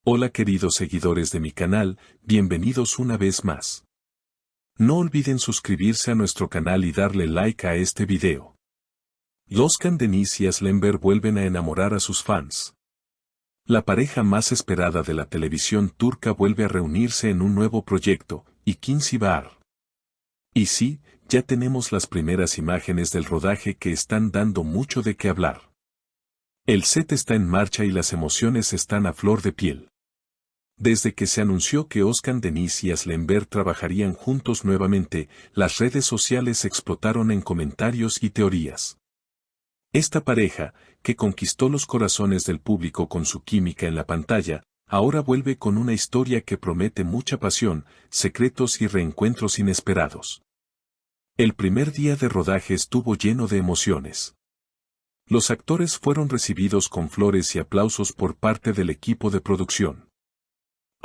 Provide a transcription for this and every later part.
Hola queridos seguidores de mi canal, bienvenidos una vez más. No olviden suscribirse a nuestro canal y darle like a este video. Özkan Deniz y Aslı Enver vuelven a enamorar a sus fans. La pareja más esperada de la televisión turca vuelve a reunirse en un nuevo proyecto, İkinci Bahar. Y sí, ya tenemos las primeras imágenes del rodaje que están dando mucho de qué hablar. El set está en marcha y las emociones están a flor de piel. Desde que se anunció que Özkan Deniz y Aslı Enver trabajarían juntos nuevamente, las redes sociales explotaron en comentarios y teorías. Esta pareja, que conquistó los corazones del público con su química en la pantalla, ahora vuelve con una historia que promete mucha pasión, secretos y reencuentros inesperados. El primer día de rodaje estuvo lleno de emociones. Los actores fueron recibidos con flores y aplausos por parte del equipo de producción.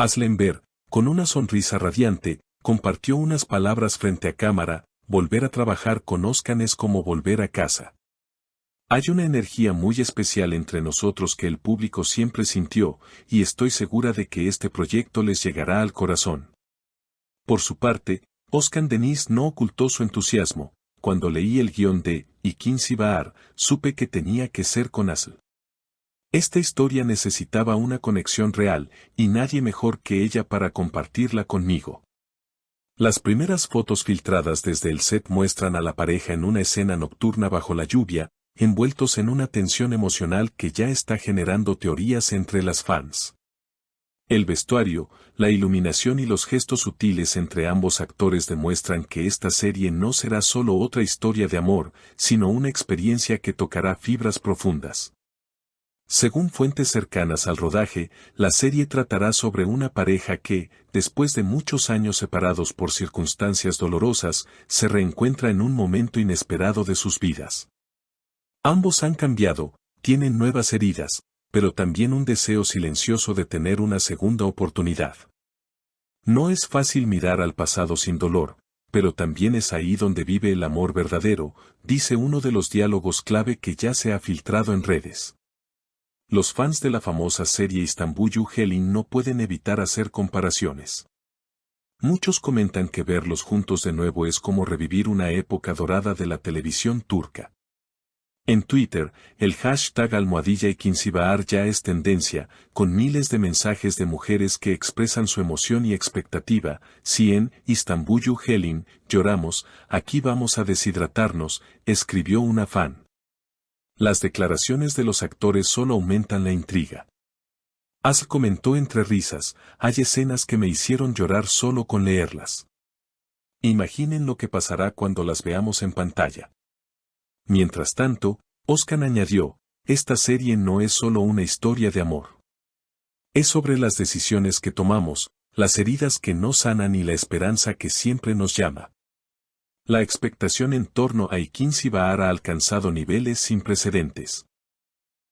Aslı Enver, con una sonrisa radiante, compartió unas palabras frente a cámara: volver a trabajar con Özkan es como volver a casa. Hay una energía muy especial entre nosotros que el público siempre sintió, y estoy segura de que este proyecto les llegará al corazón. Por su parte, Özkan Deniz no ocultó su entusiasmo: cuando leí el guión de İkinci Bahar, supe que tenía que ser con Aslı. Esta historia necesitaba una conexión real, y nadie mejor que ella para compartirla conmigo. Las primeras fotos filtradas desde el set muestran a la pareja en una escena nocturna bajo la lluvia, envueltos en una tensión emocional que ya está generando teorías entre las fans. El vestuario, la iluminación y los gestos sutiles entre ambos actores demuestran que esta serie no será solo otra historia de amor, sino una experiencia que tocará fibras profundas. Según fuentes cercanas al rodaje, la serie tratará sobre una pareja que, después de muchos años separados por circunstancias dolorosas, se reencuentra en un momento inesperado de sus vidas. Ambos han cambiado, tienen nuevas heridas, pero también un deseo silencioso de tener una segunda oportunidad. No es fácil mirar al pasado sin dolor, pero también es ahí donde vive el amor verdadero, dice uno de los diálogos clave que ya se ha filtrado en redes. Los fans de la famosa serie İstanbul'u Helin no pueden evitar hacer comparaciones. Muchos comentan que verlos juntos de nuevo es como revivir una época dorada de la televisión turca. En Twitter, el hashtag #İkinci Bahar ya es tendencia, con miles de mensajes de mujeres que expresan su emoción y expectativa: si en İstanbul'u Helin lloramos, aquí vamos a deshidratarnos, escribió una fan. Las declaraciones de los actores solo aumentan la intriga. Aslı comentó entre risas: hay escenas que me hicieron llorar solo con leerlas. Imaginen lo que pasará cuando las veamos en pantalla. Mientras tanto, Özkan añadió: esta serie no es solo una historia de amor. Es sobre las decisiones que tomamos, las heridas que no sanan y la esperanza que siempre nos llama. La expectación en torno a İkinci Bahar ha alcanzado niveles sin precedentes.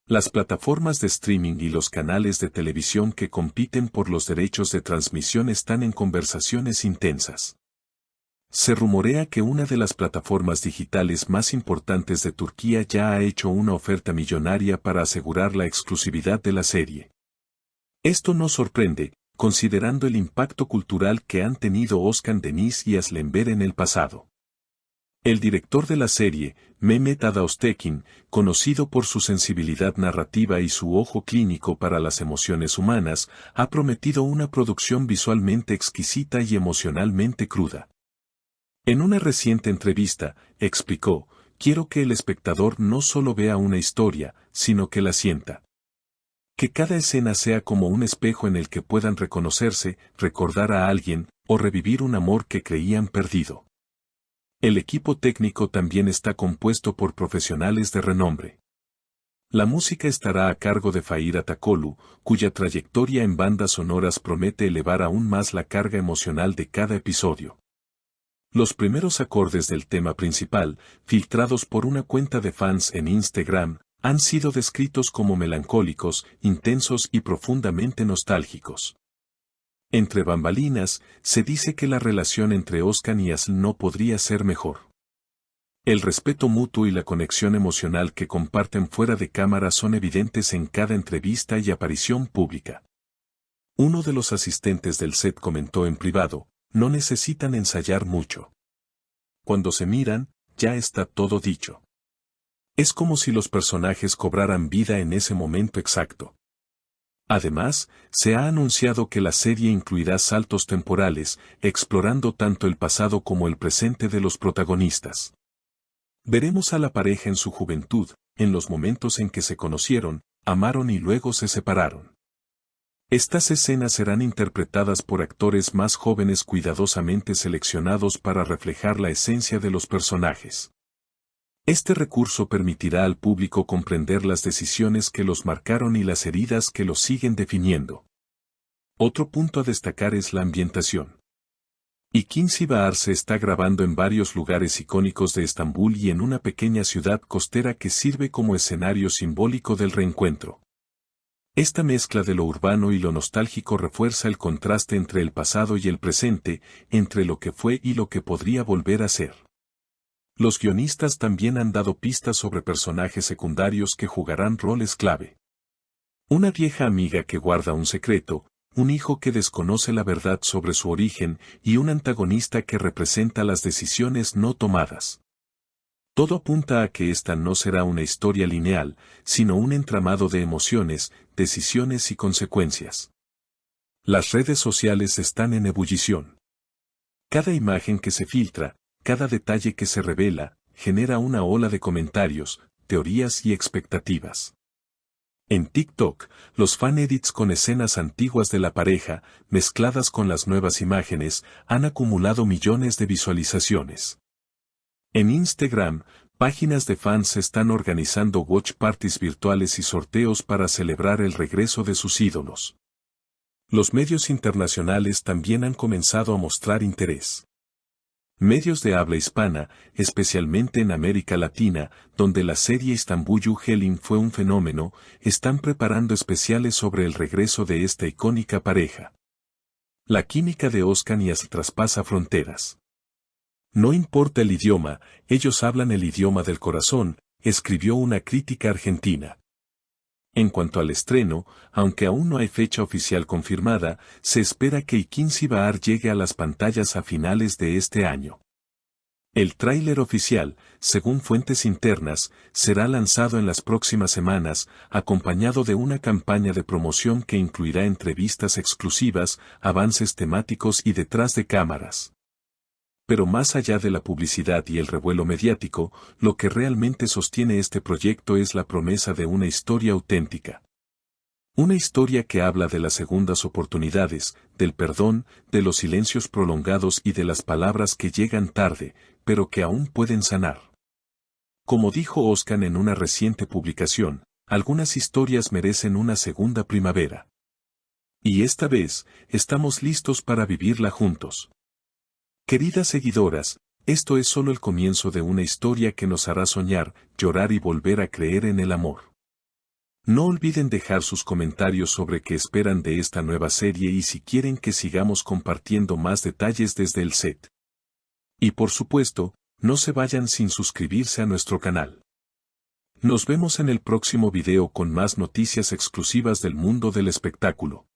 Las plataformas de streaming y los canales de televisión que compiten por los derechos de transmisión están en conversaciones intensas. Se rumorea que una de las plataformas digitales más importantes de Turquía ya ha hecho una oferta millonaria para asegurar la exclusividad de la serie. Esto no sorprende, considerando el impacto cultural que han tenido Özkan Deniz y Aslı Enver en el pasado. El director de la serie, Mehmet Ağaoğlu, conocido por su sensibilidad narrativa y su ojo clínico para las emociones humanas, ha prometido una producción visualmente exquisita y emocionalmente cruda. En una reciente entrevista, explicó: quiero que el espectador no solo vea una historia, sino que la sienta. Que cada escena sea como un espejo en el que puedan reconocerse, recordar a alguien, o revivir un amor que creían perdido. El equipo técnico también está compuesto por profesionales de renombre. La música estará a cargo de Fahir Atakoğlu, cuya trayectoria en bandas sonoras promete elevar aún más la carga emocional de cada episodio. Los primeros acordes del tema principal, filtrados por una cuenta de fans en Instagram, han sido descritos como melancólicos, intensos y profundamente nostálgicos. Entre bambalinas, se dice que la relación entre Özkan y Aslı no podría ser mejor. El respeto mutuo y la conexión emocional que comparten fuera de cámara son evidentes en cada entrevista y aparición pública. Uno de los asistentes del set comentó en privado, no necesitan ensayar mucho. Cuando se miran, ya está todo dicho. Es como si los personajes cobraran vida en ese momento exacto. Además, se ha anunciado que la serie incluirá saltos temporales, explorando tanto el pasado como el presente de los protagonistas. Veremos a la pareja en su juventud, en los momentos en que se conocieron, amaron y luego se separaron. Estas escenas serán interpretadas por actores más jóvenes cuidadosamente seleccionados para reflejar la esencia de los personajes. Este recurso permitirá al público comprender las decisiones que los marcaron y las heridas que los siguen definiendo. Otro punto a destacar es la ambientación. İkinci Bahar se está grabando en varios lugares icónicos de Estambul y en una pequeña ciudad costera que sirve como escenario simbólico del reencuentro. Esta mezcla de lo urbano y lo nostálgico refuerza el contraste entre el pasado y el presente, entre lo que fue y lo que podría volver a ser. Los guionistas también han dado pistas sobre personajes secundarios que jugarán roles clave. Una vieja amiga que guarda un secreto, un hijo que desconoce la verdad sobre su origen y un antagonista que representa las decisiones no tomadas. Todo apunta a que esta no será una historia lineal, sino un entramado de emociones, decisiones y consecuencias. Las redes sociales están en ebullición. Cada imagen que se filtra, cada detalle que se revela, genera una ola de comentarios, teorías y expectativas. En TikTok, los fan-edits con escenas antiguas de la pareja, mezcladas con las nuevas imágenes, han acumulado millones de visualizaciones. En Instagram, páginas de fans están organizando watch parties virtuales y sorteos para celebrar el regreso de sus ídolos. Los medios internacionales también han comenzado a mostrar interés. Medios de habla hispana, especialmente en América Latina, donde la serie Istanbul Helin fue un fenómeno, están preparando especiales sobre el regreso de esta icónica pareja. La química de Özkan y Aslı traspasa fronteras. No importa el idioma, ellos hablan el idioma del corazón, escribió una crítica argentina. En cuanto al estreno, aunque aún no hay fecha oficial confirmada, se espera que İkinci Bahar llegue a las pantallas a finales de este año. El tráiler oficial, según fuentes internas, será lanzado en las próximas semanas, acompañado de una campaña de promoción que incluirá entrevistas exclusivas, avances temáticos y detrás de cámaras. Pero más allá de la publicidad y el revuelo mediático, lo que realmente sostiene este proyecto es la promesa de una historia auténtica. Una historia que habla de las segundas oportunidades, del perdón, de los silencios prolongados y de las palabras que llegan tarde, pero que aún pueden sanar. Como dijo Özkan en una reciente publicación, algunas historias merecen una segunda primavera. Y esta vez, estamos listos para vivirla juntos. Queridas seguidoras, esto es solo el comienzo de una historia que nos hará soñar, llorar y volver a creer en el amor. No olviden dejar sus comentarios sobre qué esperan de esta nueva serie y si quieren que sigamos compartiendo más detalles desde el set. Y por supuesto, no se vayan sin suscribirse a nuestro canal. Nos vemos en el próximo video con más noticias exclusivas del mundo del espectáculo.